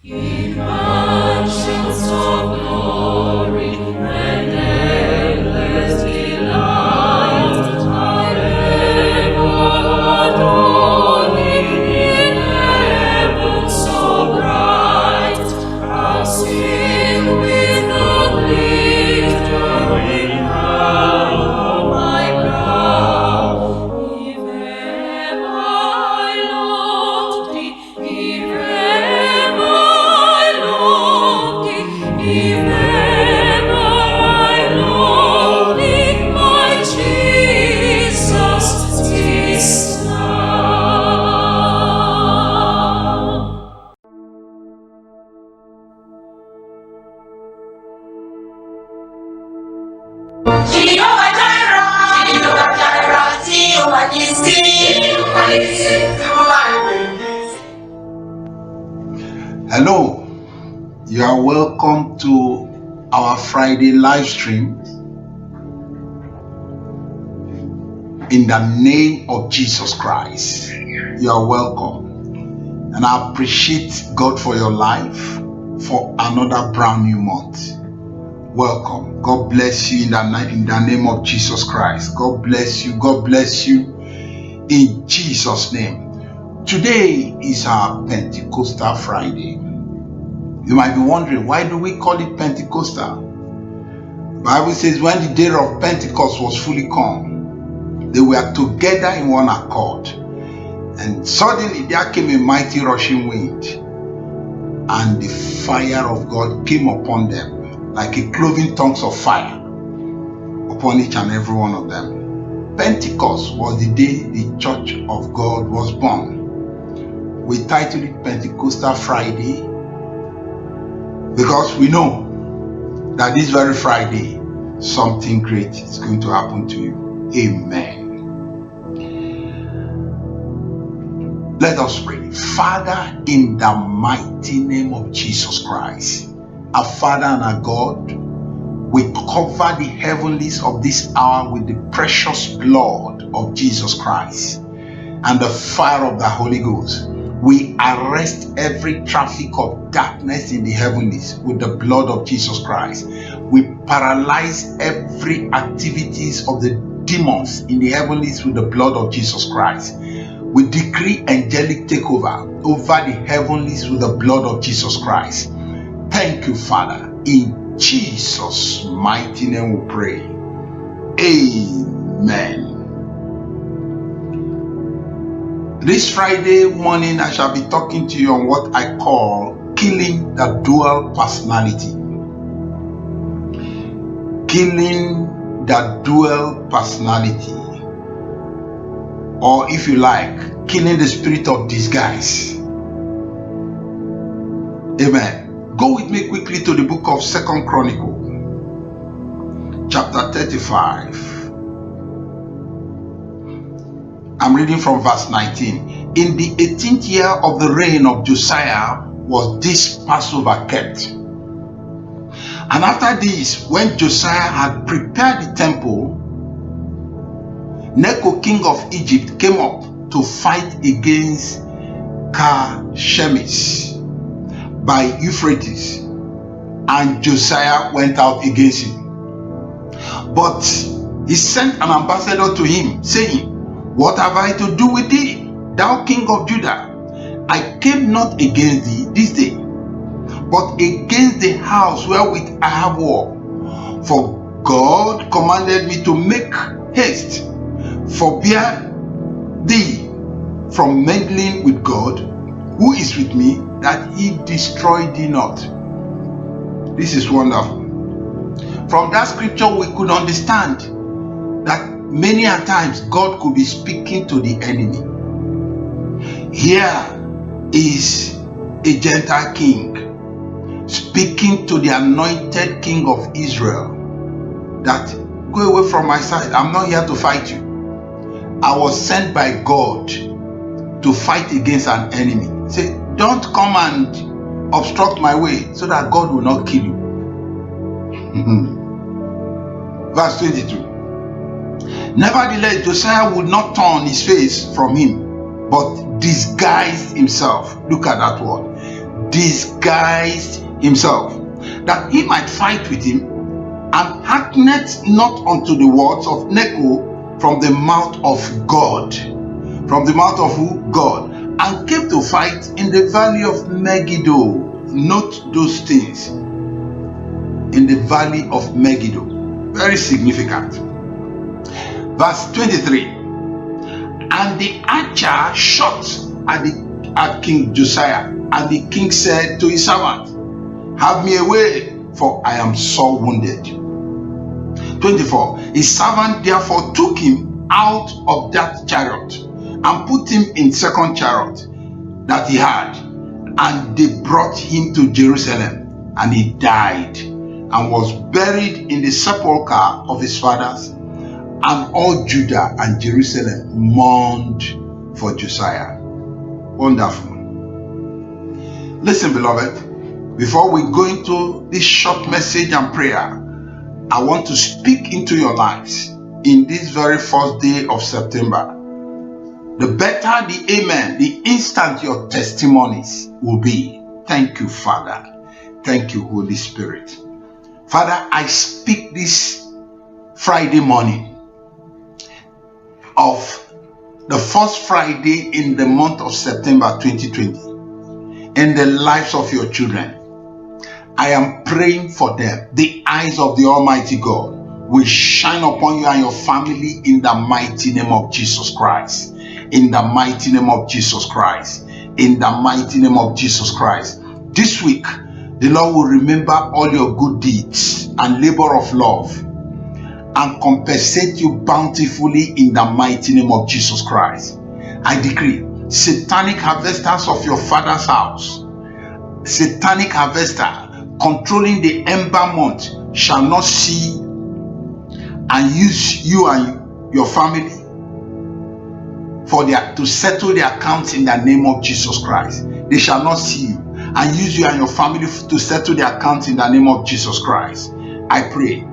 In mansions of glory and endless delight, I ever adore in heaven so bright. I'll sing with the glittering crown on my brow. If ever I loved thee, if ever I loved thee, if ever I loved thee, my Jesus, 'tis now. Jehovah Jireh, Jehovah Jireh, Jehovah Nissi, Jehovah Nissi, Hello, you are welcome to our Friday live stream. In the name of Jesus Christ, you are welcome. And I appreciate God for your life for another brand new month. Welcome. God bless you in the name of Jesus Christ. God bless you. God bless you in Jesus' name. Today is our Pentecostal Friday. You might be wondering, why do we call it Pentecostal? The Bible says when the day of Pentecost was fully come, they were together in one accord. And suddenly there came a mighty rushing wind, and the fire of God came upon them like a cloven tongues of fire upon each and every one of them. Pentecost was the day the Church of God was born. We titled it Pentecostal Friday because we know that this very Friday something great is going to happen to you. Amen. Let us pray. Father, in the mighty name of Jesus Christ, our Father and our God, we cover the heavenlies of this hour with the precious blood of Jesus Christ and the fire of the Holy Ghost. We arrest every traffic of darkness in the heavenlies with the blood of Jesus Christ. We paralyze every activities of the demons in the heavenlies with the blood of Jesus Christ. We decree angelic takeover over the heavenlies with the blood of Jesus Christ. Thank you, Father. In Jesus' mighty name we pray. Amen. This Friday morning, I shall be talking to you on what I call killing the dual personality. Killing the dual personality. Or if you like, killing the spirit of disguise. Amen. Go with me quickly to the book of 2 Chronicles, chapter 35. I'm reading from verse 19. In the 18th year of the reign of Josiah was this Passover kept. And after this, when Josiah had prepared the temple, Necho, king of Egypt, came up to fight against Carchemish by Euphrates, and Josiah went out against him. But he sent an ambassador to him, saying, What have I to do with thee, thou king of Judah? I came not against thee this day, but against the house wherewith I have war. For God commanded me to make haste, forbear thee from meddling with God, who is with me, that he destroy thee not. This is wonderful. From that scripture we could understand that many a times God could be speaking to the enemy. Here is a Gentile king speaking to the anointed king of Israel that go away from my side. I'm not here to fight you. I was sent by God to fight against an enemy. Say, don't come and obstruct my way so that God will not kill you. Verse 22. Nevertheless, Josiah would not turn his face from him, but disguised himself. Look at that word. disguised himself, that he might fight with him, and hearkeneth not unto the words of Necho from the mouth of God. From the mouth of who? God. And came to fight in the valley of Megiddo. Note those things. In the valley of Megiddo. Very significant. Verse 23. And the archer shot at King Josiah, and the king said to his servant, have me away, for I am sore wounded. 24. His servant therefore took him out of that chariot, and put him in second chariot that he had, and they brought him to Jerusalem, and he died, and was buried in the sepulchre of his fathers. And all Judah and Jerusalem mourned for Josiah. Wonderful. Listen, beloved, before we go into this short message and prayer, I want to speak into your lives in this very first day of September. The better the amen, the instant your testimonies will be. Thank you, Father. Thank you, Holy Spirit. Father, I speak this Friday morning of the first Friday in the month of September 2020 in the lives of your children. I am praying for them. The eyes of the Almighty God will shine upon you and your family in the mighty name of Jesus Christ. In the mighty name of Jesus Christ. In the mighty name of Jesus Christ. This week, the Lord will remember all your good deeds and labor of love, and compensate you bountifully in the mighty name of Jesus Christ. I decree, satanic harvesters of your father's house, satanic harvester controlling the ember month, shall not see and use you and your family to settle their accounts in the name of Jesus Christ. They shall not see you and use you and your family to settle their accounts in the name of Jesus Christ. I pray,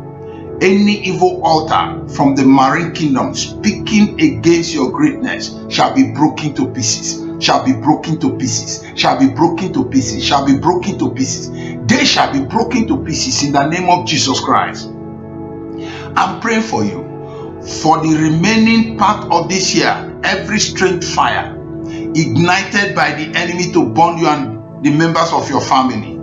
any evil altar from the marine kingdom speaking against your greatness shall be broken to pieces, shall be broken to pieces, shall be broken to pieces, shall be broken to pieces. They shall be broken to pieces in the name of Jesus Christ. I'm praying for you. For the remaining part of this year, every strange fire ignited by the enemy to burn you and the members of your family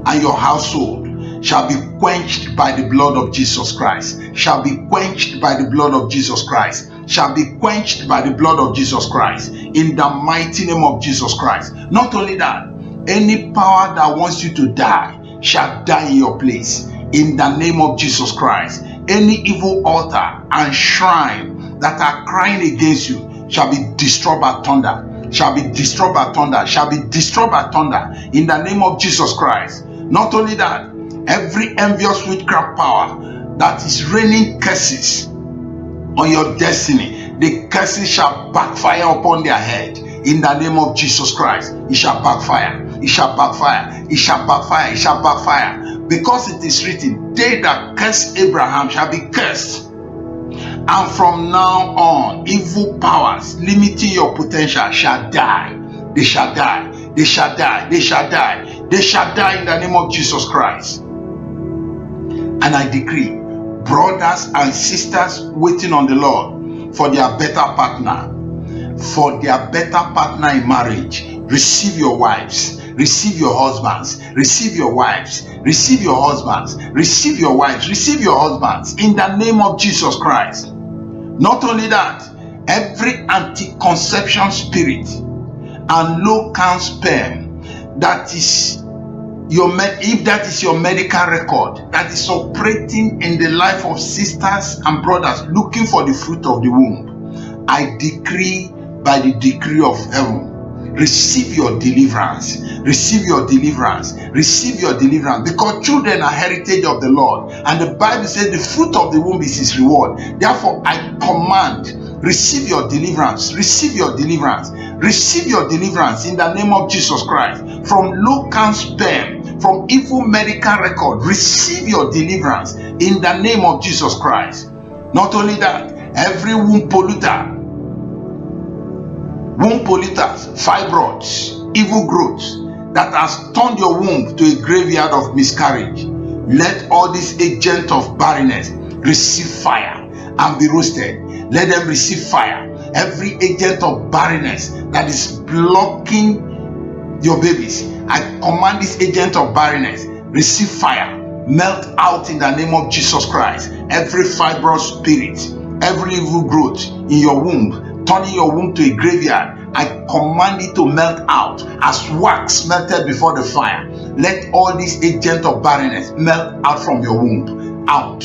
and your household shall be quenched by the blood of Jesus Christ, shall be quenched by the blood of Jesus Christ, shall be quenched by the blood of Jesus Christ, in the mighty name of Jesus Christ. Not only that, any power that wants you to die shall die in your place, in the name of Jesus Christ. Any evil altar and shrine that are crying against you shall be destroyed by thunder, shall be destroyed by thunder, shall be destroyed by thunder, in the name of Jesus Christ. Not only that, every envious witchcraft power that is raining curses on your destiny, the curses shall backfire upon their head, in the name of Jesus Christ. It shall backfire, it shall backfire, it shall backfire, it shall backfire, because it is written, they that curse Abraham shall be cursed. And from now on, evil powers limiting your potential shall die. They shall die, they shall die, they shall die, they shall die in the name of Jesus Christ. And I decree, brothers and sisters waiting on the Lord for their better partner, for their better partner in marriage, receive your wives, receive your husbands, receive your wives, receive your husbands, receive your wives, receive your husbands, in the name of Jesus Christ. Not only that, every anti-conception spirit and low count sperm that is if that is your medical record that is operating in the life of sisters and brothers looking for the fruit of the womb, I decree by the decree of heaven, receive your deliverance, receive your deliverance, receive your deliverance, because children are heritage of the Lord, and the Bible says the fruit of the womb is his reward. Therefore I command, receive your deliverance, receive your deliverance, receive your deliverance in the name of Jesus Christ. From low count sperm, from evil medical record, receive your deliverance in the name of Jesus Christ. Not only that, every womb polluters, fibroids, evil growth that has turned your womb to a graveyard of miscarriage, let all these agents of barrenness receive fire and be roasted. Let them receive fire. Every agent of barrenness that is blocking your babies, I command this agent of barrenness, receive fire, melt out in the name of Jesus Christ. Every fibrous spirit, every evil growth in your womb, turning your womb to a graveyard, I command it to melt out as wax melted before the fire. Let all these agents of barrenness melt out from your womb. Out,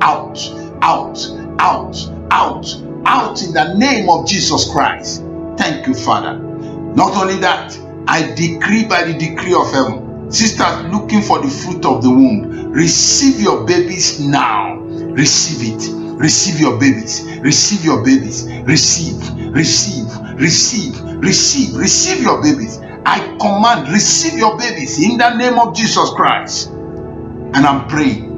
out, out, out, out, out in the name of Jesus Christ. Thank you, Father. Not only that, I decree by the decree of heaven, sisters looking for the fruit of the womb, receive your babies now. Receive it. Receive your babies. Receive your babies. Receive, receive, receive, receive, receive your babies. I command, receive your babies in the name of Jesus Christ. And I'm praying,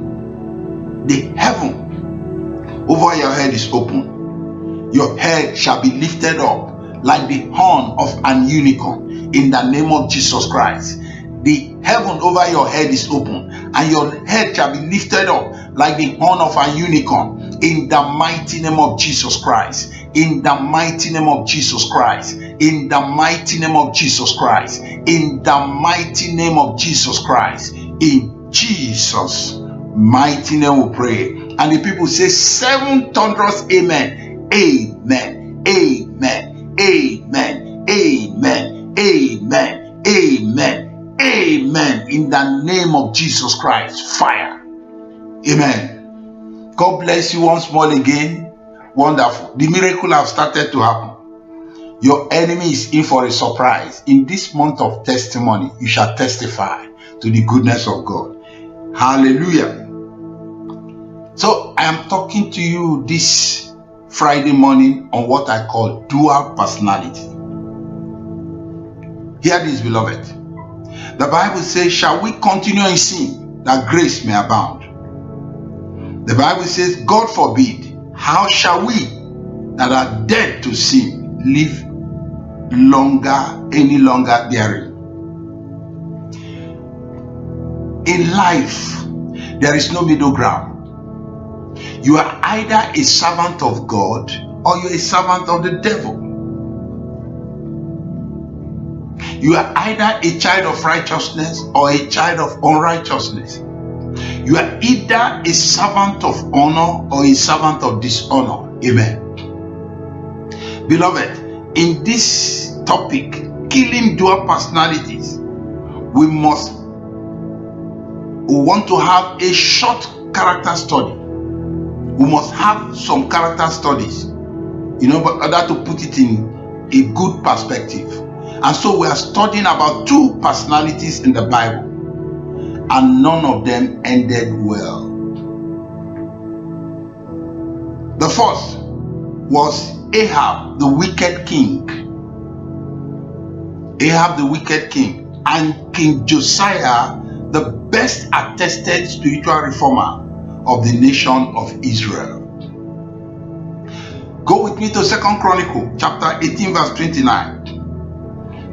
the heaven over your head is open. Your head shall be lifted up like the horn of an unicorn in the name of Jesus Christ. The heaven over your head is open, and your head shall be lifted up like the horn of a unicorn in the mighty name of Jesus Christ. In the mighty name of Jesus Christ. In the mighty name of Jesus Christ. In the mighty name of Jesus Christ. In Jesus' mighty name we pray. And the people say 7 thunderous amen. Amen. Amen. Amen. Amen. Amen. Amen. Amen. In the name of Jesus Christ. Fire. Amen. God bless you once more again. Wonderful. The miracle have started to happen. Your enemy is in for a surprise. In this month of testimony, you shall testify to the goodness of God. Hallelujah. So I am talking to you this Friday morning on what I call dual personality. Hear this, beloved. The Bible says, shall we continue in sin that grace may abound? The Bible says, God forbid. How shall we that are dead to sin live any longer therein? In life, there is no middle ground. You are either a servant of God or you are a servant of the devil. You are either a child of righteousness or a child of unrighteousness. You are either a servant of honor or a servant of dishonor. Amen. Beloved, in this topic, killing dual personalities, we want to have a short character study. We must have some character studies, in order to put it in a good perspective. And so we are studying about 2 personalities in the Bible, and none of them ended well. The first was Ahab, the wicked king. Ahab, the wicked king, and King Josiah, the best attested spiritual reformer of the nation of Israel. Go with me to 2 Chronicle chapter 18 verse 29.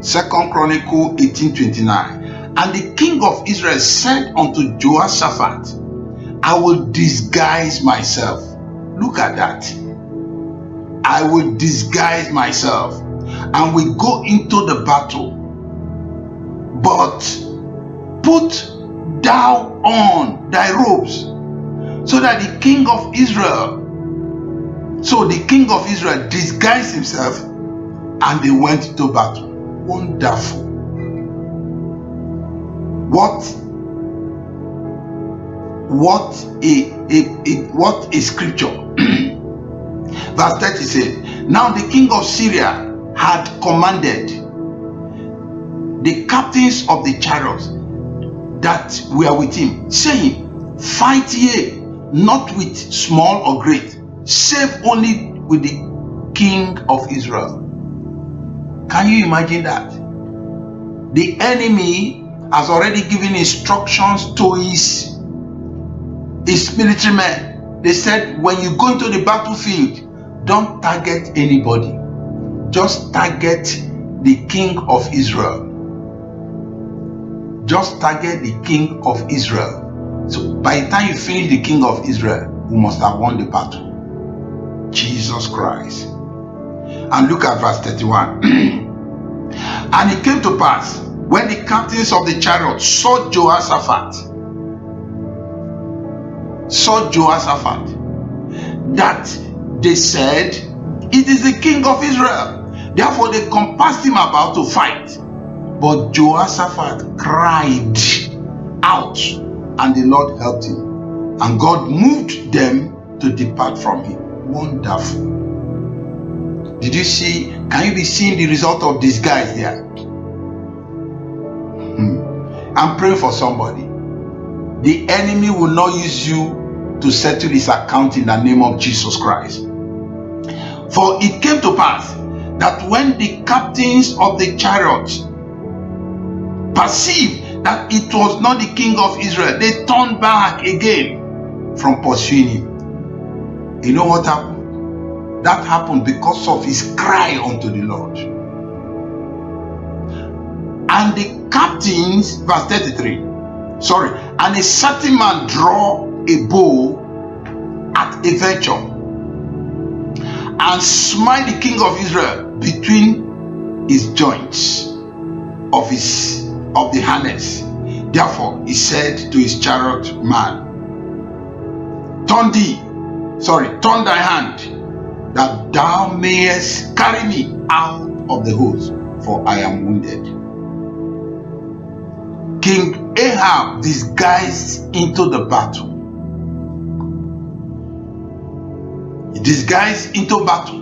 2 Chronicle 18:29. And the king of Israel said unto Jehoshaphat, I will disguise myself. Look at that. I will disguise myself and will go into the battle. But put thou on thy robes. So that the king of Israel disguised himself and they went into battle. Wonderful. What a scripture. Verse 30 says, now the king of Syria had commanded the captains of the chariots that were with him, saying, fight ye not with small or great, save only with the king of Israel. Can you imagine that? The enemy has already given instructions to his military men. They said, when you go into the battlefield, don't target anybody. Just target the king of Israel. just target the king of Israel. So by the time you finish the king of Israel, you must have won the battle. Jesus Christ. And look at verse 31. And it came to pass, when the captains of the chariot saw Jehoshaphat, that they said, it is the king of Israel. Therefore they compassed him about to fight. But Jehoshaphat cried out, and the Lord helped him. And God moved them to depart from him. Wonderful. Did you see? Can you be seeing the result of this guy here? I'm praying for somebody. The enemy will not use you to settle his account in the name of Jesus Christ. For it came to pass that when the captains of the chariot perceived that it was not the king of Israel, they turned back again from pursuing him. You know what happened? That happened because of his cry unto the Lord. And the captains, verse 33, and a certain man draw a bow at a venture and smite the king of Israel between his joints of the harness. Therefore he said to his chariot man, turn thy hand, that thou mayest carry me out of the host, for I am wounded. King Ahab disguised into the battle. He disguised into battle.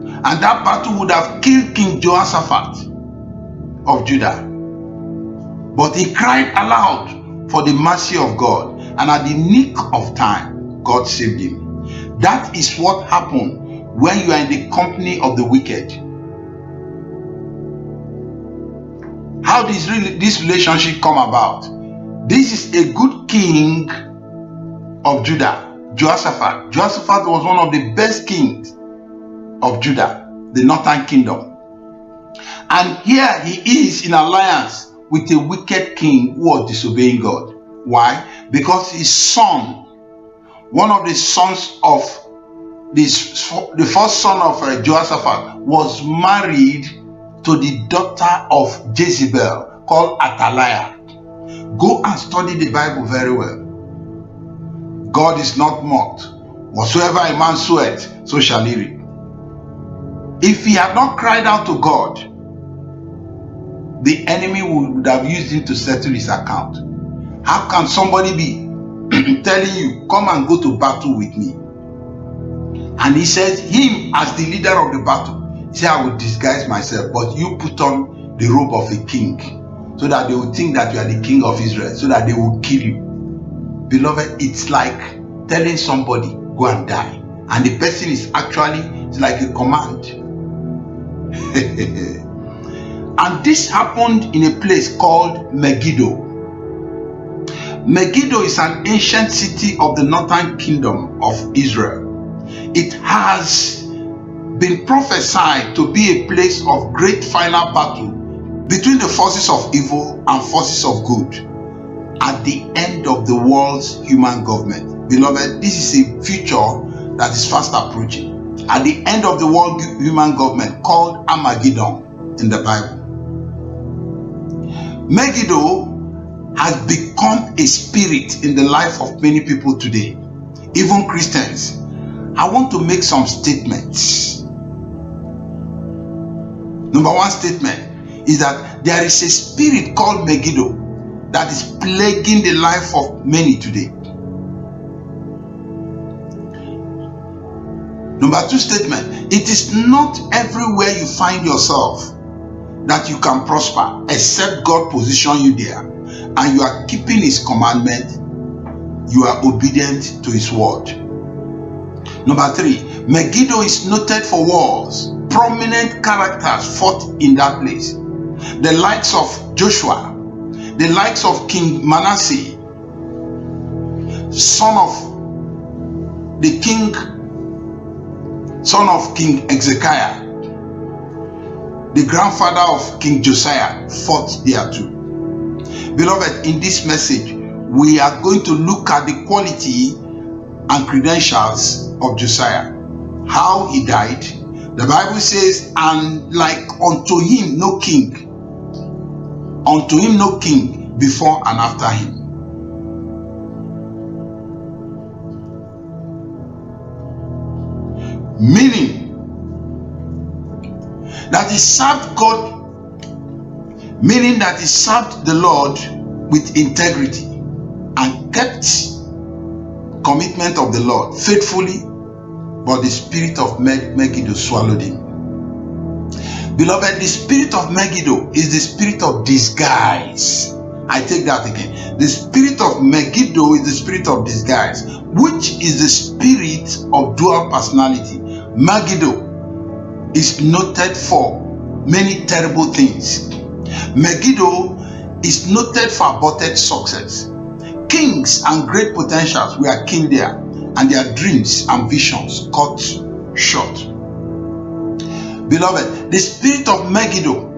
And that battle would have killed King Jehoshaphat of Judah. But he cried aloud for the mercy of God, and at the nick of time, God saved him. That is what happened when you are in the company of the wicked. How does this relationship come about? This is a good king of Judah, Jehoshaphat. Jehoshaphat was one of the best kings of Judah, the northern kingdom. And here he is in alliance with a wicked king who was disobeying God. Why? Because his son, one of the sons of the first son of Jehoshaphat, was married to the daughter of Jezebel called Athaliah. Go and study the Bible very well. God is not mocked. Whatsoever a man soweth, so shall he reap. If he had not cried out to God, the enemy would have used him to settle his account. How can somebody be telling you, come and go to battle with me? And he says, him as the leader of the battle, he said, I will disguise myself, but you put on the robe of a king, so that they will think that you are the king of Israel, so that they will kill you. Beloved, it's like telling somebody, go and die. And the person is actually, it's like a command. And this happened in a place called Megiddo. Megiddo is an ancient city of the northern kingdom of Israel. It has been prophesied to be a place of great final battle between the forces of evil and forces of good at the end of the world's human government. Beloved, this is a future that is fast approaching. At the end of the world human government, called Armageddon in the Bible. Megiddo has become a spirit in the life of many people today, even Christians. I want to make some statements. Number one statement is that there is a spirit called Megiddo that is plaguing the life of many today. Number two statement, it is not everywhere you find yourself that you can prosper, except God position you there and you are keeping his commandment, you are obedient to his word. Number three, Megiddo is noted for wars. Prominent characters fought in that place. The likes of Joshua, the likes of King Manasseh, son of King Ezekiah, the grandfather of King Josiah, fought there too. Beloved, in this message, we are going to look at the quality and credentials of Josiah, how he died. The Bible says, and like unto him no king before and after him. Meaning that he served God, meaning that he served the Lord with integrity and kept commitment of the Lord faithfully, but the spirit of Megiddo swallowed him. Beloved, the spirit of Megiddo is the spirit of disguise. I take that again. The spirit of Megiddo is the spirit of disguise, which is the spirit of dual personality. Megiddo is noted for many terrible things. Megiddo is noted for aborted success. Kings and great potentials were killed there, and their dreams and visions cut short. Beloved, the spirit of Megiddo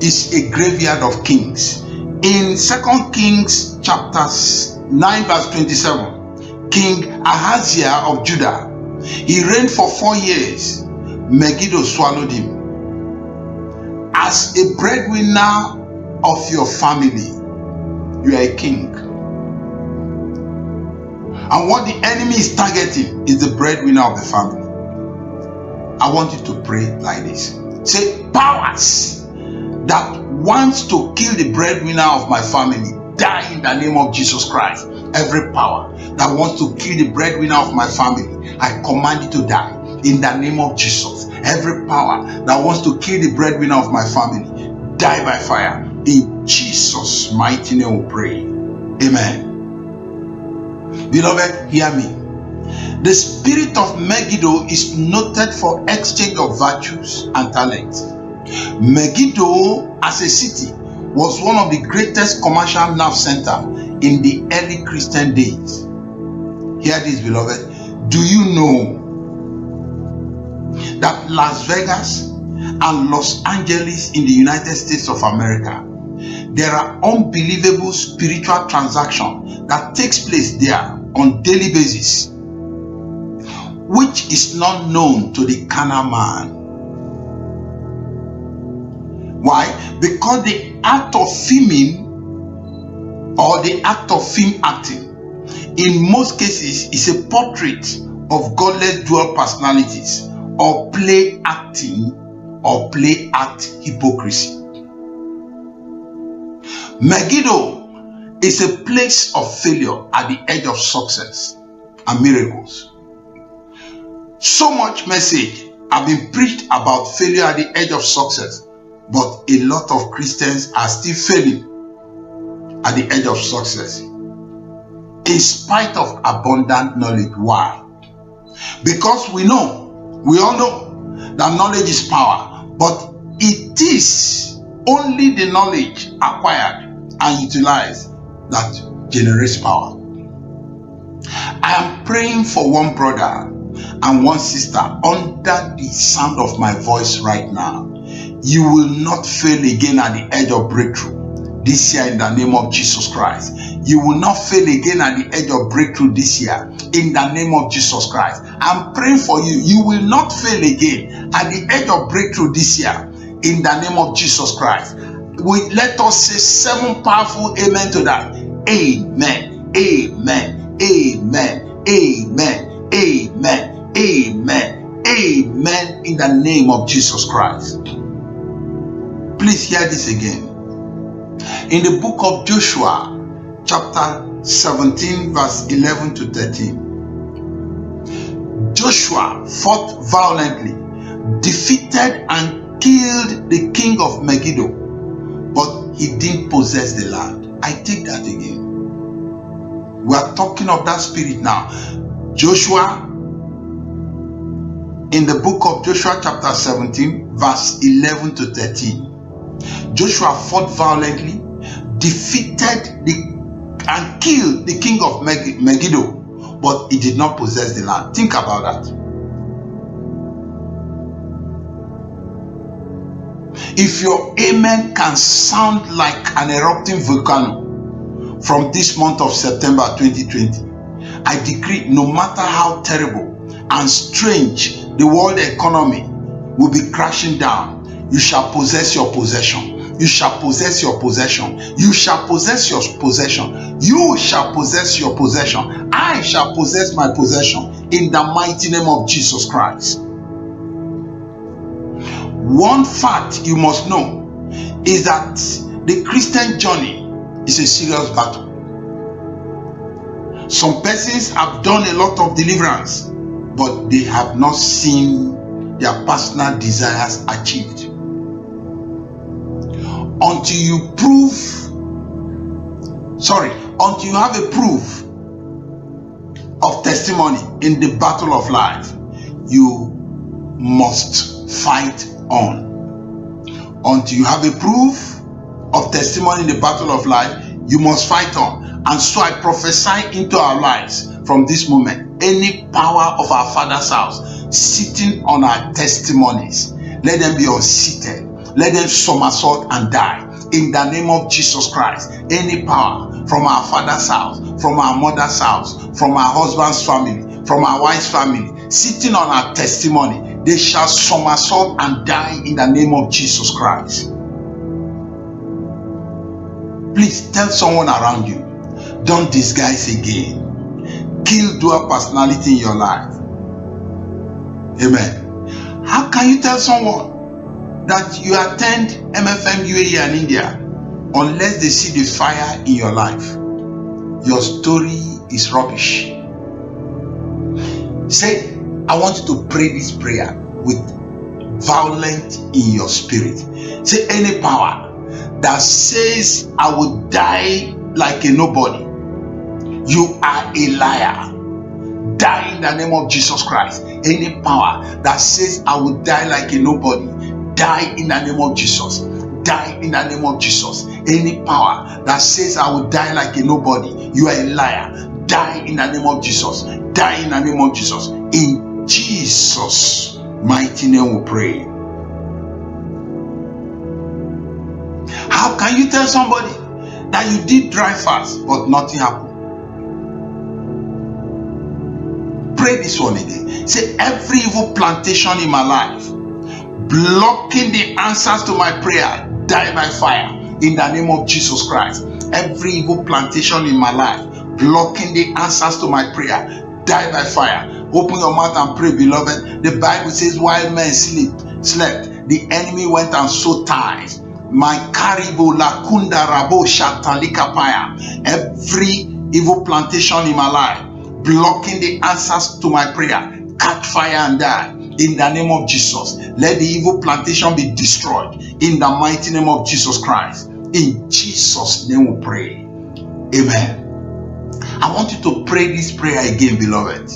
is a graveyard of kings. In 2 Kings chapter 9 verse 27, King Ahaziah of Judah, he reigned for 4 years. Megiddo swallowed him. As a breadwinner of your family, you are a king. And what the enemy is targeting is the breadwinner of the family. I want you to pray like this. Say, powers that wants to kill the breadwinner of my family, die in the name of Jesus Christ. Every power that wants to kill the breadwinner of my family, I command it to die in the name of Jesus. Every power that wants to kill the breadwinner of my family, die by fire. In Jesus' mighty name we pray. Amen. Beloved, hear me. The spirit of Megiddo is noted for exchange of virtues and talents. Megiddo as a city was one of the greatest commercial nerve center in the early Christian days. Hear this, beloved. Do you know that Las Vegas and Los Angeles in the United States of America, there are unbelievable spiritual transactions that takes place there on daily basis, which is not known to the carnal man. Why? Because the act of filming or the act of film acting in most cases is a portrait of godless dual personalities or play acting or play act hypocrisy. Megiddo is a place of failure at the edge of success and miracles. So much message have been preached about failure at the edge of success, but a lot of Christians are still failing at the edge of success in spite of abundant knowledge. Why? Because we all know that knowledge is power, but it is only the knowledge acquired and utilized that generates power. I am praying for one brother and one sister under the sound of my voice right now. You will not fail again at the edge of breakthrough this year in the name of Jesus Christ. You will not fail again at the edge of breakthrough this year in the name of Jesus Christ. I'm praying for you. You will not fail again at the edge of breakthrough this year in the name of Jesus Christ. Let us say 7 powerful amen to that. Amen. Amen. Amen. Amen. Amen. Amen. Amen in the name of Jesus Christ. Please hear this again. In the book of Joshua, chapter 17, verse 11 to 13, Joshua fought violently, defeated and killed the king of Megiddo, but he didn't possess the land. I take that again. We are talking of that spirit now. Joshua, in the book of Joshua chapter 17, verse 11 to 13, Joshua fought violently, defeated and killed the king of Megiddo, but he did not possess the land. Think about that. If your amen can sound like an erupting volcano from this month of September 2020, I decree no matter how terrible and strange the world economy will be crashing down, you shall possess your possession. You shall possess your possession. You shall possess your possession. You shall possess your possession. I shall possess my possession in the mighty name of Jesus Christ. One fact you must know is that the Christian journey is a serious battle. Some persons have done a lot of deliverance, but they have not seen their personal desires achieved. Until you have a proof of testimony in the battle of life, you must fight on. Until you have a proof of testimony in the battle of life, you must fight on. And so I prophesy into our lives from this moment, any power of our Father's house sitting on our testimonies, let them be unseated. Let them somersault and die in the name of Jesus Christ. Any power from our father's house, from our mother's house, from our husband's family, from our wife's family, sitting on our testimony, they shall somersault and die in the name of Jesus Christ. Please tell someone around you, don't disguise again. Kill dual personality in your life. Amen. How can you tell someone that you attend MFM UAE and India unless they see the fire in your life? Your story is rubbish. Say, I want you to pray this prayer with violence in your spirit. Say, any power that says I will die like a nobody, you are a liar. Die in the name of Jesus Christ. Any power that says I will die like a nobody, die in the name of Jesus. Die in the name of Jesus. Any power that says I will die like a nobody, you are a liar. Die in the name of Jesus. Die in the name of Jesus. In Jesus' mighty name we pray. How can you tell somebody that you did dry fast but nothing happened? Pray this one again. Say, every evil plantation in my life blocking the answers to my prayer, die by fire in the name of Jesus Christ. Every evil plantation in my life blocking the answers to my prayer, die by fire. Open your mouth and pray, beloved. The Bible says, while men slept, the enemy went and sowed tares. My karibo lakunda rabo shatalikapaya. Every evil plantation in my life blocking the answers to my prayer, catch fire and die in the name of Jesus. Let the evil plantation be destroyed in the mighty name of Jesus Christ. In Jesus' name we pray. Amen. I want you to pray this prayer again, beloved.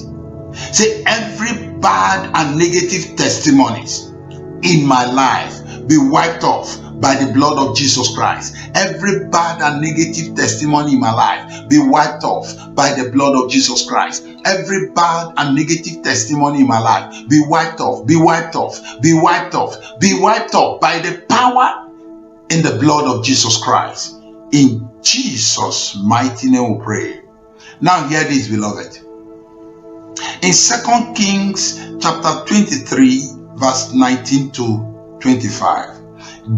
Say, every bad and negative testimonies in my life be wiped off by the blood of Jesus Christ. Every bad and negative testimony in my life be wiped off by the blood of Jesus Christ. Every bad and negative testimony in my life be wiped off, be wiped off, be wiped off, be wiped off by the power in the blood of Jesus Christ. In Jesus' mighty name we pray. Now hear this, beloved. In 2 Kings chapter 23 verse 19 to 25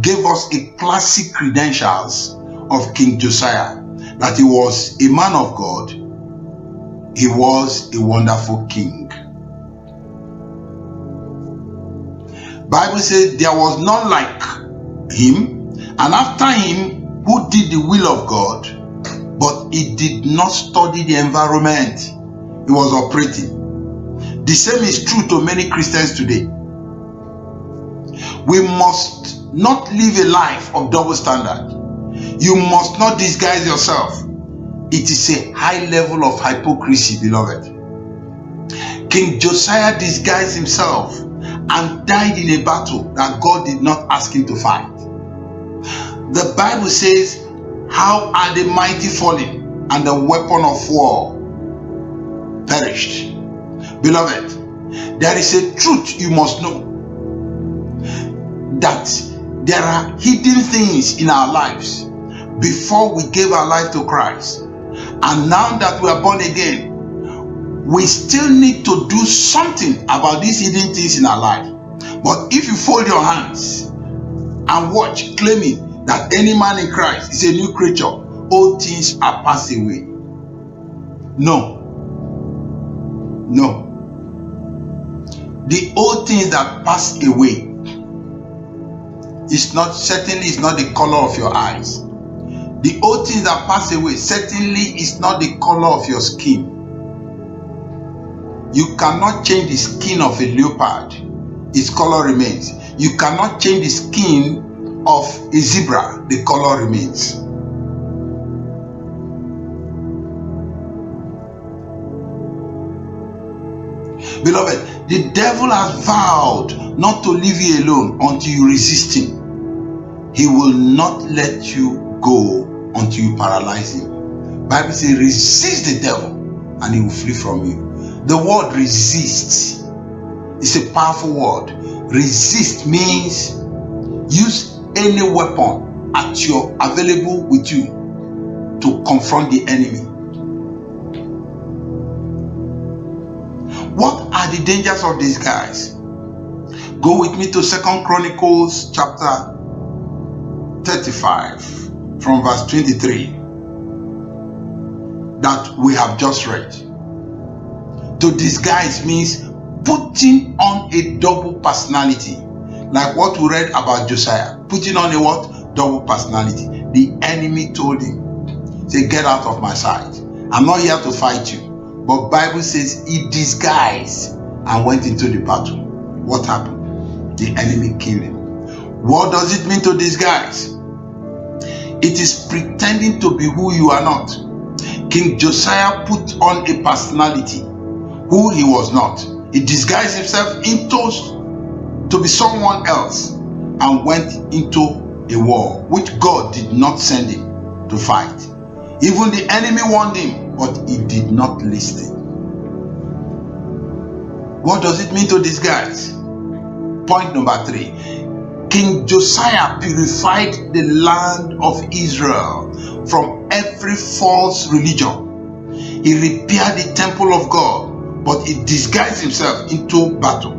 gave us a classic credentials of King Josiah, that he was a man of God, he was a wonderful king. Bible says there was none like him, and after him who did the will of God, but he did not study the environment he was operating. The same is true to many Christians today. We must not live a life of double standard. You must not disguise yourself. It is a high level of hypocrisy, beloved. King Josiah disguised himself and died in a battle that God did not ask him to fight. The Bible says, how are the mighty fallen and the weapon of war perished? Beloved, there is a truth you must know, that there are hidden things in our lives before we gave our life to Christ. And now that we are born again, we still need to do something about these hidden things in our life. But if you fold your hands and watch, claiming that any man in Christ is a new creature, all things are passed away. No. The old things that pass away certainly is not the color of your eyes. The old things that pass away certainly is not the color of your skin. You cannot change the skin of a leopard. Its color remains. You cannot change the skin of a zebra. The color remains. Beloved, the devil has vowed not to leave you alone until you resist him. He will not let you go until you paralyze him. Bible says, resist the devil and he will flee from you. The word resist is a powerful word. Resist means use any weapon available with you to confront the enemy. What are the dangers of these guys? Go with me to 2 Chronicles chapter 35 from verse 23 that we have just read. To disguise means putting on a double personality, like what we read about Josiah. Putting on a what? Double personality. The enemy told him, say, get out of my sight. I'm not here to fight you. But Bible says he disguised and went into the battle. What happened? The enemy killed him. What does it mean to disguise? It is pretending to be who you are not. King Josiah put on a personality who he was not. He disguised himself to be someone else and went into a war which God did not send him to fight. Even the enemy warned him, but he did not listen. What does it mean to disguise? Point number 3. King Josiah purified the land of Israel from every false religion. He repaired the temple of God, but he disguised himself into battle.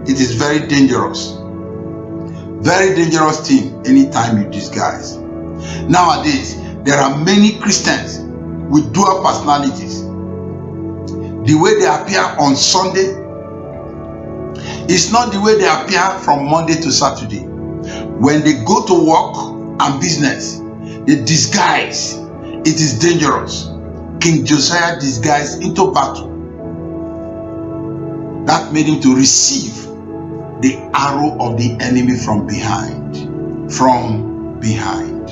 It is very dangerous. Very dangerous thing anytime you disguise. Nowadays, there are many Christians with dual personalities. The way they appear on Sunday is not the way they appear from Monday to Saturday. When they go to work and business, they disguise. It is dangerous. King Josiah disguised into battle. That made him to receive the arrow of the enemy from behind. From behind.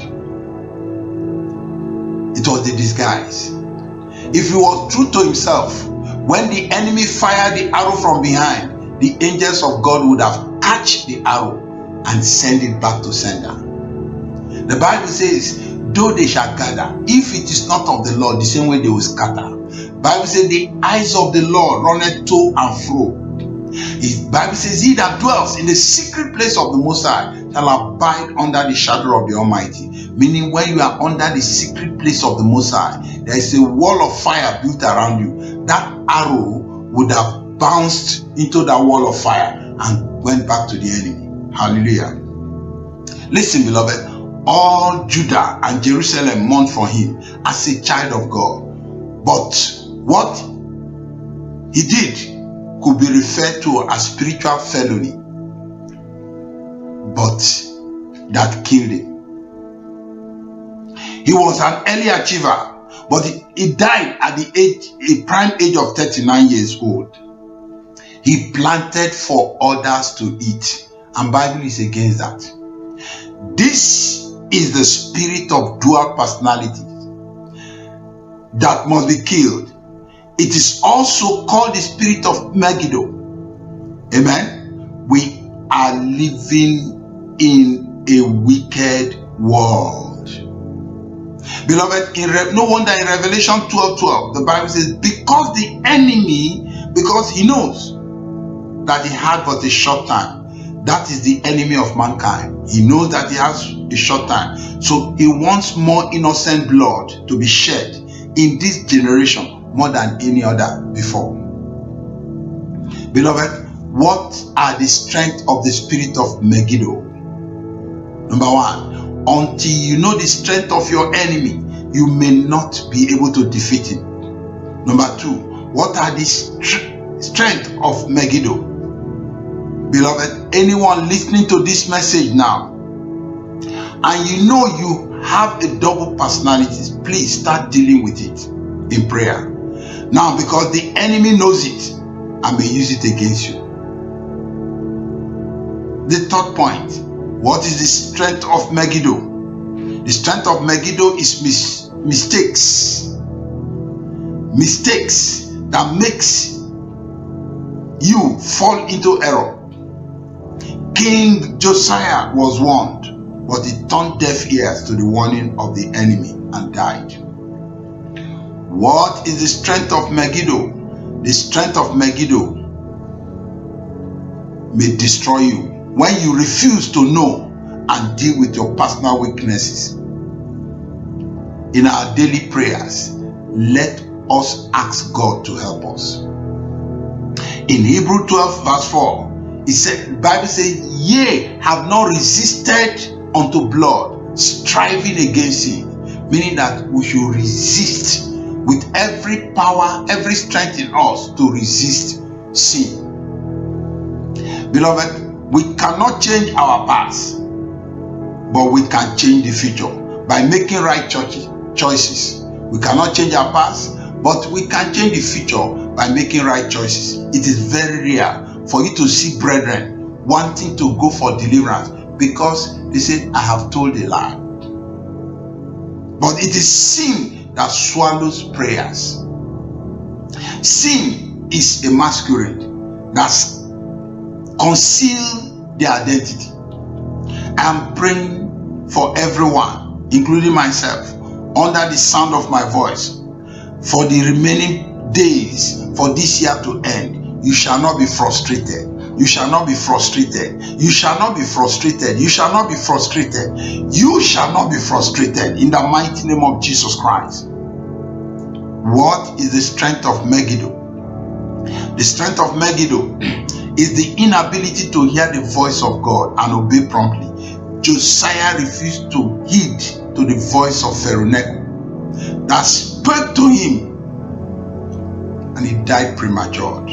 It was the disguise. If he was true to himself, when the enemy fired the arrow from behind, the angels of God would have catch the arrow and send it back to sender. The Bible says, though they shall gather, if it is not of the Lord, the same way they will scatter. Bible says, the eyes of the Lord runneth to and fro. The Bible says, he that dwells in the secret place of the Most High shall abide under the shadow of the Almighty. Meaning, when you are under the secret place of the Most High, there is a wall of fire built around you. That arrow would have bounced into that wall of fire and went back to the enemy. Hallelujah. Listen, beloved, all Judah and Jerusalem mourned for him as a child of God. But what he did could be referred to as spiritual felony, but that killed him. He was an early achiever, but he died at a prime age of 39 years old. He planted for others to eat, and Bible is against that. This is the spirit of dual personality that must be killed. It is also called the spirit of Megiddo. Amen. We are living in a wicked world. Beloved, no wonder in Revelation 12:12, the Bible says, because he knows that he had but a short time, That is the enemy of mankind. He knows that he has a short time. So he wants more innocent blood to be shed in this generation more than any other before. Beloved, what are the strength of the spirit of Megiddo? Number one, until you know the strength of your enemy, you may not be able to defeat him. Number two, what are the strength of Megiddo? Beloved, anyone listening to this message now, and you know you have a double personality, please start dealing with it in prayer. Now, because the enemy knows it and may use it against you. The third point, what is the strength of Megiddo? The strength of Megiddo is mistakes. Mistakes that makes you fall into error. King Josiah was warned, but he turned deaf ears to the warning of the enemy and died. What is the strength of Megiddo? The strength of Megiddo may destroy you when you refuse to know and deal with your personal weaknesses. In our daily prayers, let us ask God to help us. In Hebrews 12 verse 4, the Bible says, "Ye have not resisted unto blood, striving against sin," meaning that we should resist with every power, every strength in us to resist sin. Beloved, we cannot change our past, but we can change the future by making right choices. We cannot change our past, but we can change the future by making right choices. It is very rare for you to see brethren wanting to go for deliverance because they say, "I have told a lie." But it is sin that swallows prayers. Sin is a masquerade that conceals their identity. I am praying for everyone, including myself, under the sound of my voice, for the remaining days for this year to end. You shall not be frustrated. You shall not be frustrated. You shall not be frustrated. You shall not be frustrated. You shall not be frustrated in the mighty name of Jesus Christ. What is the strength of Megiddo? The strength of Megiddo is the inability to hear the voice of God and obey promptly. Josiah refused to heed to the voice of Pharaoh Necho that spoke to him, and he died premature.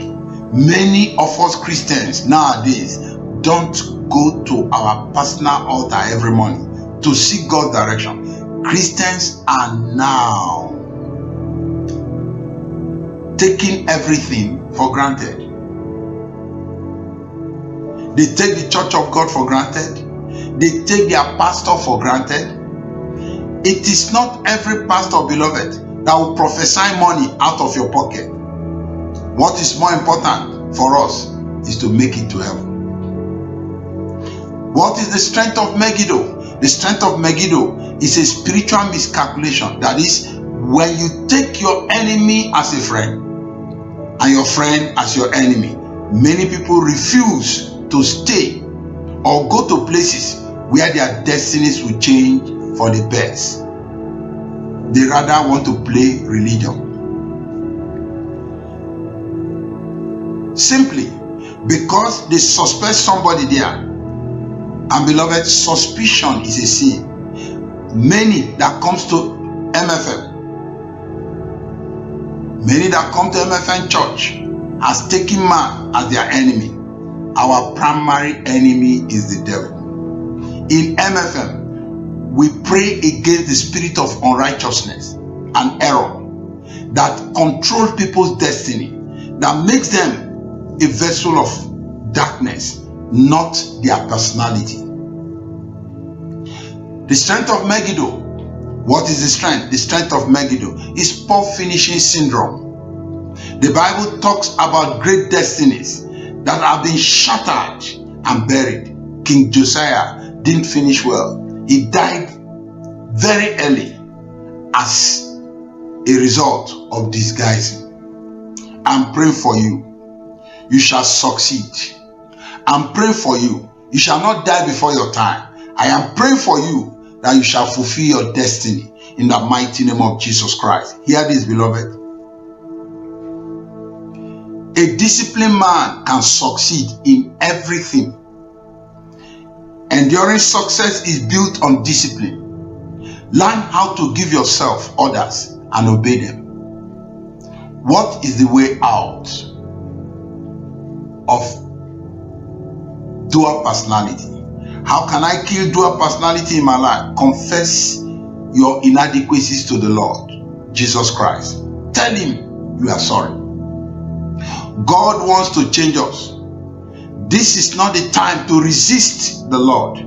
Many of us Christians nowadays don't go to our personal altar every morning to seek God's direction. Christians are now taking everything for granted. They take the church of God for granted. They take their pastor for granted. It is not every pastor, beloved, that will prophesy money out of your pocket. What is more important for us is to make it to heaven. What is the strength of Megiddo? The strength of Megiddo is a spiritual miscalculation. That is, when you take your enemy as a friend and your friend as your enemy, many people refuse to stay or go to places where their destinies will change for the best. They rather want to play religion. Simply because they suspect somebody there. And beloved, suspicion is a sin. Many that comes to MFM, many that come to MFM church has taken man as their enemy. Our primary enemy is the devil. In MFM, we pray against the spirit of unrighteousness and error that controls people's destiny, that makes them a vessel of darkness, not their personality. The strength of Megiddo. What is the strength? The strength of Megiddo is poor finishing syndrome. The Bible talks about great destinies that have been shattered and buried. King Josiah didn't finish well. He died very early as a result of disguising. I'm praying for you. You shall succeed. I'm praying for you. You shall not die before your time. I am praying for you that you shall fulfill your destiny in the mighty name of Jesus Christ. Hear this, beloved. A disciplined man can succeed in everything. Enduring success is built on discipline. Learn how to give yourself orders and obey them. What is the way out of dual personality? How can I kill dual personality in my life? Confess your inadequacies to the Lord Jesus Christ. Tell him you are sorry. God wants to change us. This is not the time to resist the Lord.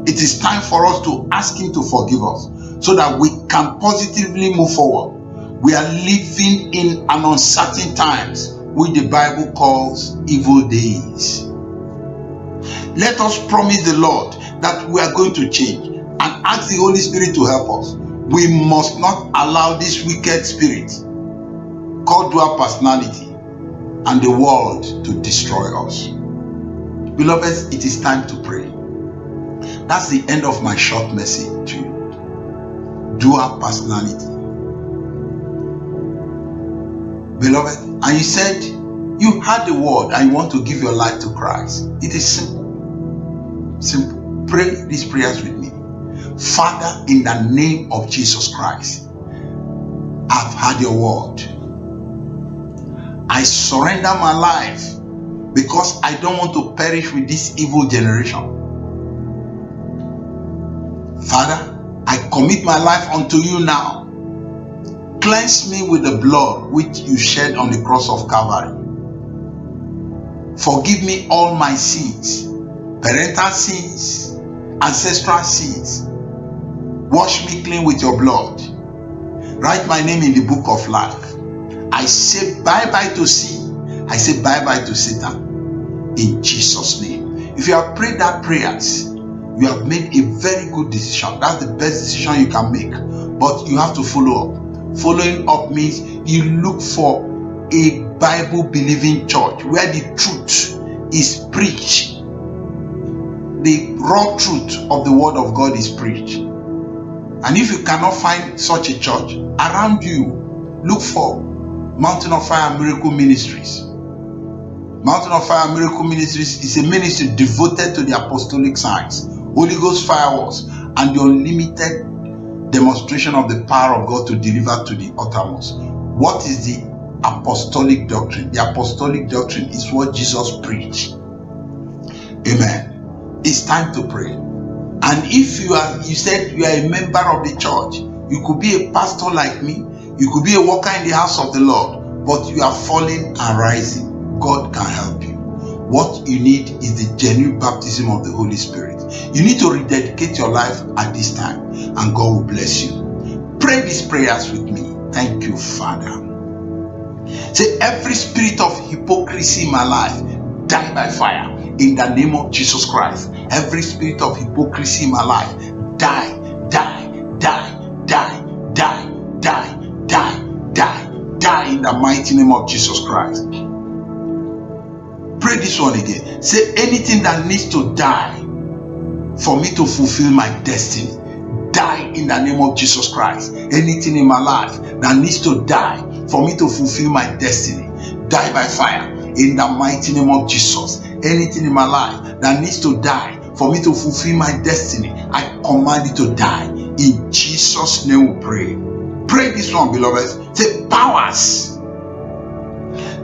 It is time for us to ask him to forgive us so that we can positively move forward. We are living in an uncertain times, which the Bible calls evil days. Let us promise the Lord that we are going to change and ask the Holy Spirit to help us. We must not allow this wicked spirit called dual personality and the world to destroy us. Beloveds, it is time to pray. That's the end of my short message to you. Dual personality. Beloved, and you said you heard the word and you want to give your life to Christ. It is simple. Simple. Pray these prayers with me. Father, in the name of Jesus Christ, I've heard your word. I surrender my life because I don't want to perish with this evil generation. Father, I commit my life unto you now. Cleanse me with the blood which you shed on the cross of Calvary. Forgive me all my sins, parental sins, ancestral sins. Wash me clean with your blood. Write my name in the book of life. I say bye-bye to sin. I say bye-bye to Satan. In Jesus' name. If you have prayed that prayers, you have made a very good decision. That's the best decision you can make. But you have to follow up. Following up means you look for a Bible-believing church where the truth is preached. The raw truth of the word of God is preached. And if you cannot find such a church around you, look for Mountain of Fire Miracle Ministries. Mountain of Fire Miracle Ministries is a ministry devoted to the apostolic signs, Holy Ghost fireworks, and the unlimited demonstration of the power of God to deliver to the uttermost. What is the apostolic doctrine? The apostolic doctrine is what Jesus preached. Amen. It's time to pray. And if you said you are a member of the church, you could be a pastor like me, you could be a worker in the house of the Lord, but you are falling and rising. God can help you. What you need is the genuine baptism of the Holy Spirit. You need to rededicate your life at this time, and God will bless you. Pray these prayers with me. Thank you, Father. Say, every spirit of hypocrisy in my life, die by fire in the name of Jesus Christ. Every spirit of hypocrisy in my life, die, die, die, die, die, die, die, die, die in the mighty name of Jesus Christ. Pray this one again. Say, anything that needs to die for me to fulfill my destiny, die in the name of Jesus Christ. Anything in my life that needs to die for me to fulfill my destiny, die by fire in the mighty name of Jesus. Anything in my life that needs to die for me to fulfill my destiny, I command it to die. In Jesus' name we pray. Pray this one, beloved. Say, powers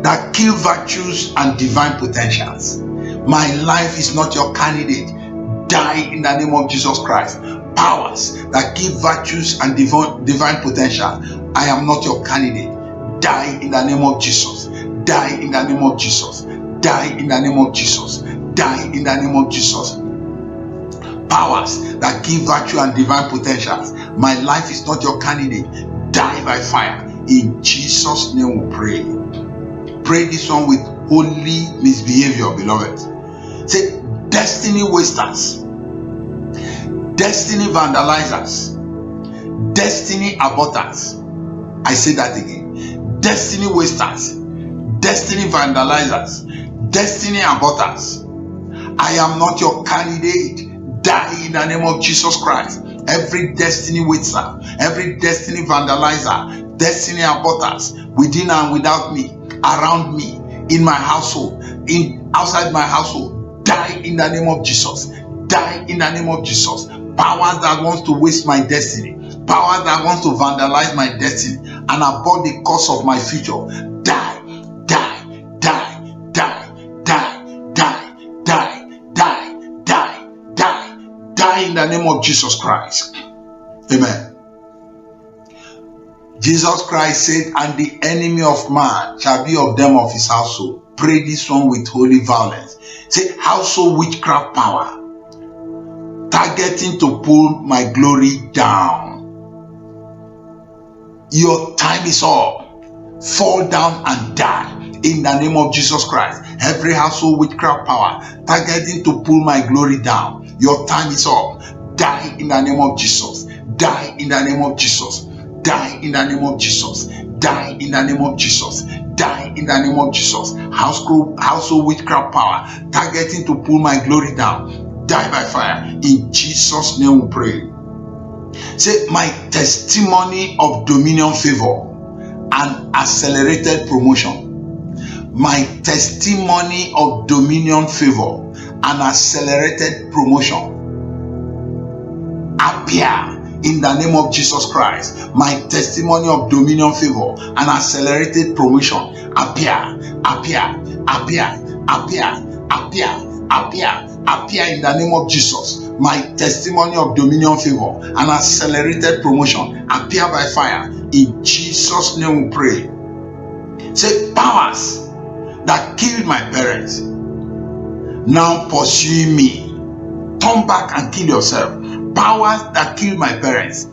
that kill virtues and divine potentials. My life is not your candidate. Die in the name of Jesus Christ. Powers that kill virtues and divine potential. I am not your candidate. Die in the name of Jesus. Die in the name of Jesus. Die in the name of Jesus. Die in the name of Jesus. Powers that give virtue and divine potentials. My life is not your candidate. Die by fire. In Jesus' name we pray. Pray this one with holy misbehavior, beloved. Say, destiny wasters, destiny vandalizers, destiny aborters. I say that again. Destiny wasters, destiny vandalizers, destiny aborters. I am not your candidate. Die in the name of Jesus Christ. Every destiny waster, every destiny vandalizer, destiny aborters, within and without me, around me, in my household, outside my household, die in the name of Jesus. Die in the name of Jesus. Powers that wants to waste my destiny, powers that wants to vandalize my destiny and abort the course of my future, die, die, die, die, die, die, die, die, die, die, die in the name of Jesus Christ. Amen. Jesus Christ said, and the enemy of man shall be of them of his household. Pray this one with holy violence. Say, household witchcraft power targeting to pull my glory down. Your time is up. Fall down and die in the name of Jesus Christ. Every household witchcraft power targeting to pull my glory down. Your time is up. Die in the name of Jesus. Die in the name of Jesus. Die in the name of Jesus. Die in the name of Jesus. Die in the name of Jesus. Household witchcraft power targeting to pull my glory down. Die by fire. In Jesus' name we pray. Say, my testimony of dominion, favor and accelerated promotion. My testimony of dominion, favor and accelerated promotion appear in the name of Jesus Christ. My testimony of dominion, favor and accelerated promotion appear in the name of Jesus. My testimony of dominion, favor and accelerated promotion appear by fire. In Jesus' name we pray. Say, powers that killed my parents now pursue me. Turn back and kill yourself. Powers that killed my parents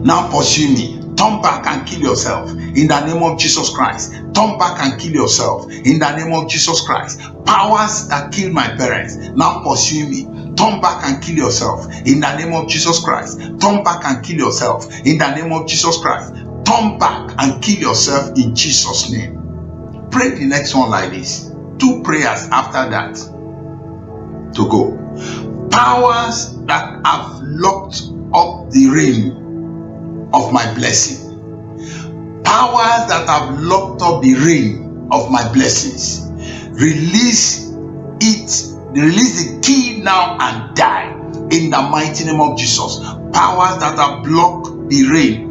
now pursue me. Turn back and kill yourself in the name of Jesus Christ. Turn back and kill yourself in the name of Jesus Christ. Powers that killed my parents now pursue me. Turn back and kill yourself in the name of Jesus Christ. Turn back and kill yourself in the name of Jesus Christ. Turn back and kill yourself in Jesus' name. Pray the next one like this. 2 prayers after that to go. Powers that have locked up the rain of my blessing. Powers that have locked up the rain of my blessings. Release it. Release the key now and die in the mighty name of Jesus. Powers that have blocked the rain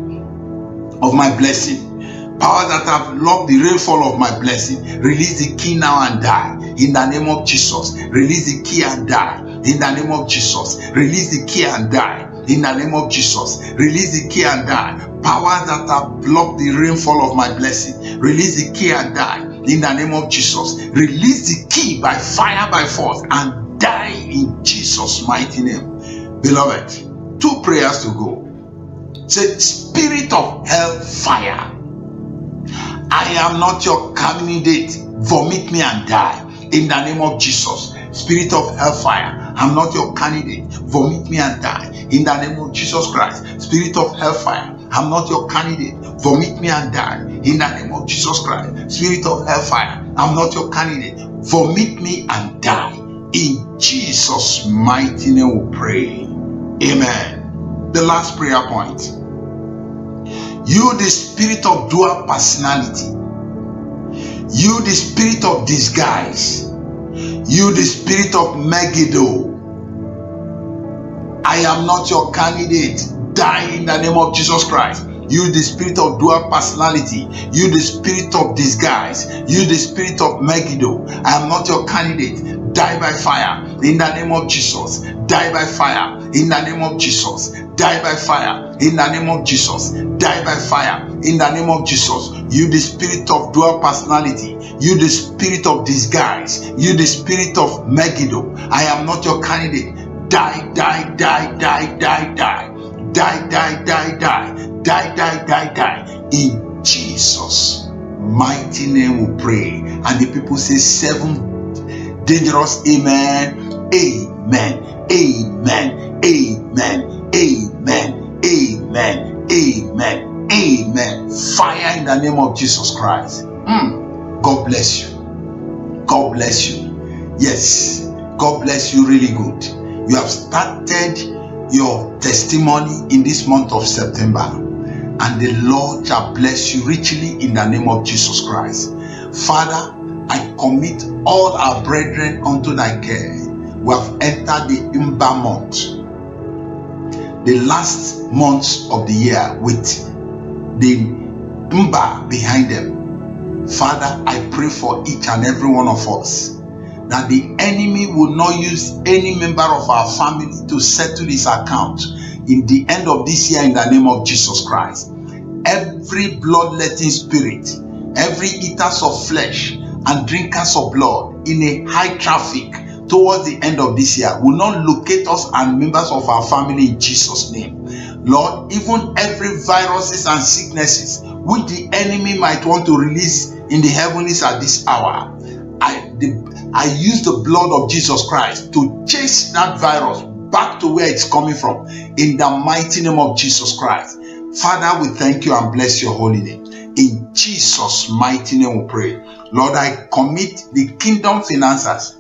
of my blessing. Powers that have blocked the rainfall of my blessing. Release the key now and die in the name of Jesus. Release the key and die in the name of Jesus. Release the key and die in the name of Jesus. Release the key and die. Powers that have blocked the rainfall of my blessing. Release the key and die in the name of Jesus. Release the key by fire, by force, and die in Jesus' mighty name. Beloved, 2 prayers to go. Say, spirit of hell fire, I am not your candidate. Vomit me and die in the name of Jesus. Spirit of hellfire, I'm not your candidate. Vomit me and die in the name of Jesus Christ. Spirit of hellfire, I'm not your candidate. Vomit me and die in the name of Jesus Christ. Spirit of hellfire, I'm not your candidate. Vomit me and die. In Jesus' mighty name we pray. Amen. The last prayer point. You, the spirit of dual personality. You, the spirit of disguise. You, the spirit of Megiddo. I am not your candidate. Die in the name of Jesus Christ. You, the spirit of dual personality. You, the spirit of disguise. You, the spirit of Megiddo. I am not your candidate. Die by fire in the name of Jesus. Die by fire in the name of Jesus. Die by fire in the name of Jesus. Die by fire in the name of Jesus. You, the spirit of dual personality. You, the spirit of disguise. You, the spirit of Megiddo. I am not your candidate. Die, die, die, die, die, die. Die, die, die, die. Die, die, die, die. In Jesus' mighty name we pray. And the people say 7 dangerous amen. Amen. Amen. Amen. Amen. Amen. Amen. Amen. Fire in the name of Jesus Christ. God bless you. God bless you. Yes. God bless you really good. You have started your testimony in this month of September, and the Lord shall bless you richly in the name of Jesus Christ. Father, I commit all our brethren unto thy care. We have entered the Imba month, the last months of the year, with the Imba behind them. Father, I pray for each and every one of us that the enemy will not use any member of our family to settle his account in the end of this year in the name of Jesus Christ. Every bloodletting spirit, every eaters of flesh and drinkers of blood in a high traffic towards the end of this year will not locate us and members of our family in Jesus' name. Lord, even every viruses and sicknesses which the enemy might want to release in the heavens at this hour, I use the blood of Jesus Christ to chase that virus back to where it's coming from in the mighty name of Jesus Christ. Father, we thank you and bless your holy name. In Jesus' mighty name we pray. Lord, I commit the kingdom finances,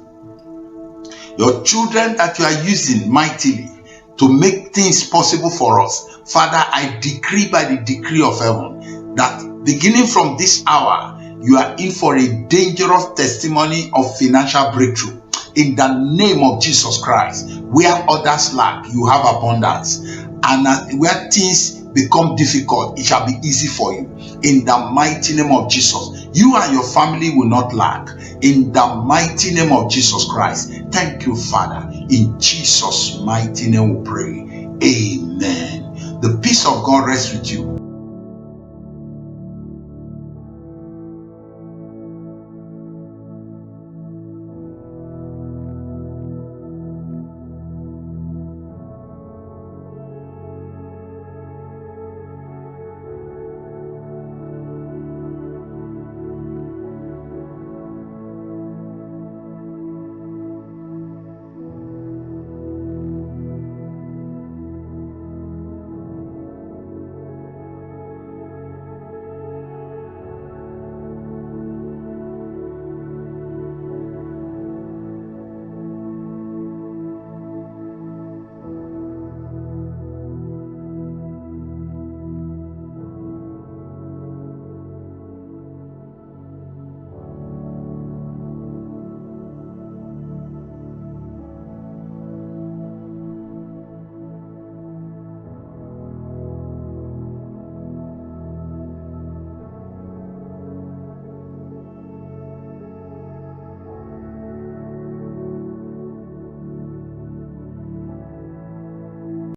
your children that you are using mightily to make things possible for us. Father, I decree by the decree of heaven that beginning from this hour, you are in for a dangerous testimony of financial breakthrough. In the name of Jesus Christ, where others lack, you have abundance. And where things become difficult, it shall be easy for you. In the mighty name of Jesus, you and your family will not lack. In the mighty name of Jesus Christ. Thank you, Father. In Jesus' mighty name we pray. Amen. The peace of God rest with you.